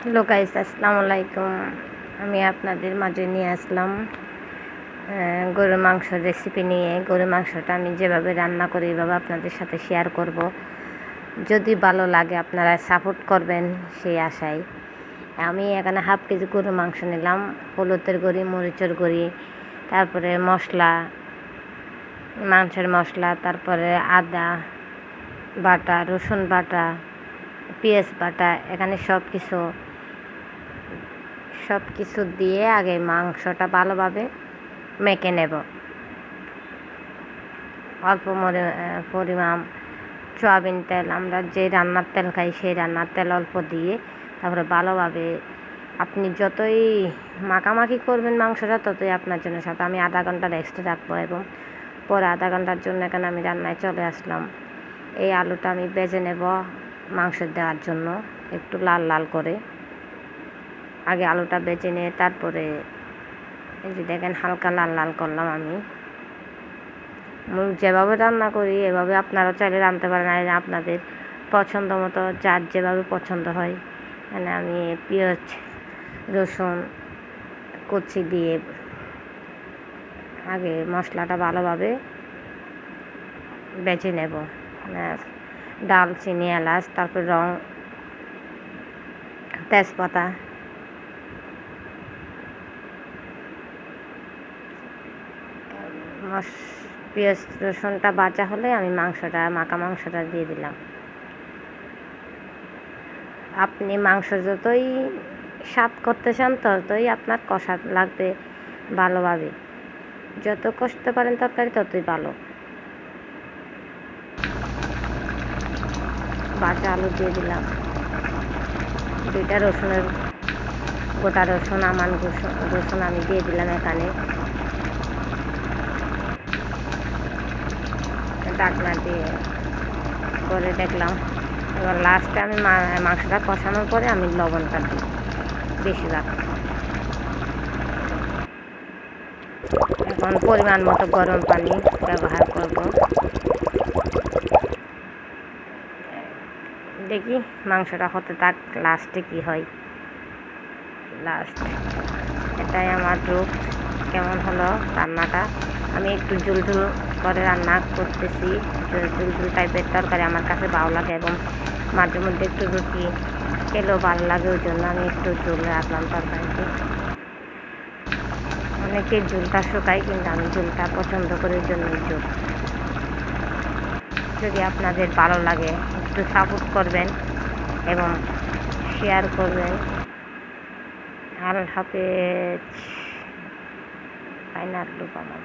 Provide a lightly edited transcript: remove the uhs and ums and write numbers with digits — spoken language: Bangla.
হ্যালো গাইস, আসসালামু আলাইকুম। আমি আপনাদের মাঝে নিয়ে আসলাম গরুর মাংসের রেসিপি নিয়ে। গরুর মাংসটা আমি যেভাবে রান্না করি এভাবে আপনাদের সাথে শেয়ার করব। যদি ভালো লাগে আপনারা সাপোর্ট করবেন সেই আশায়। আমি এখানে হাফ কেজি গরুর মাংস নিলাম। হলুদের গুঁড়ি, মরিচের গুঁড়ি, তারপরে মশলা, মাংসের মশলা, তারপরে আদা বাটা, রসুন বাটা, পেঁয়াজ বাটা, এখানে সব কিছু দিয়ে আগে মাংসটা ভালোভাবে মেখে নেব। অল্প পরিমাণ সয়াবিন তেল, আমরা যে রান্নার তেল খাই সেই রান্নার তেল অল্প দিয়ে তারপরে ভালোভাবে আপনি যতই মাখামাখি করবেন মাংসটা ততই আপনার জন্য সাথে। আমি আধা ঘন্টা রেস্টে রাখবো এবং পরে আধা ঘন্টার জন্য এখানে আমি রান্নায় চলে আসলাম। এই আলুটা আমি ভেজে নেব মাংস দেওয়ার জন্য একটু লাল লাল করে। আগে আলুটা বেজে নিয়ে তারপরে এই যে দেখেন হালকা লাল লাল করলাম। আমি যেভাবে রান্না করি এভাবে আপনারা চাইলে রাঁধতে পারেন, আর আপনাদের পছন্দ মতো যার যেভাবে পছন্দ হয়। মানে আমি পেঁয়াজ রসুন কুচি দিয়ে আগে মশলাটা ভালোভাবে বেজে নেব। দালচিনি, এলাচ, তারপর তেজপাতা, পেঁয়াজ রসুনটা বাটা হলে আমি মাখা মাংসটা দিয়ে দিলাম। আপনি মাংস যতই স্বাদ করতে চান ততই আপনার কষা লাগবে ভালোভাবে। যত কষতে পারেন তরকারি ততই ভালো। বাটা আলু দিয়ে দিলাম, দুইটা গোটা রসুন আমি দিয়ে দিলাম এখানে। ঢাকনা দিয়ে করে দেখলাম। এবার লাস্টে আমি মাংসটা কষানোর পরে আমি লবণটা দিই বেশিরভাগ। এখন পরিমাণ মতো গরম পানি ব্যবহার করব। দেখি মাংসটা হতে থাক, লাস্টে কি হয়। এটাই আমার রূপ। কেমন হলো রান্নাটা? আমি একটু ঝুলঝুল করে রান্না করতেছি। ঝুলঝুল টাইপের তরকারি আমার কাছে ভালো লাগে এবং মাঝে মধ্যে একটু রুটি খেলেও ভালো লাগে, ওই জন্য আমি একটু ঝুল রাখলাম তরকারিতে। অনেকে ঝুলটা শুকাই, কিন্তু আমি ঝুলটা পছন্দ করি, ওই জন্যই ঝুল। যদি আপনাদের ভালো লাগে একটু সাপোর্ট করবেন এবং শেয়ার করবেন। আল্লাহ হাফেজ। ফাইনাল লুক আমার।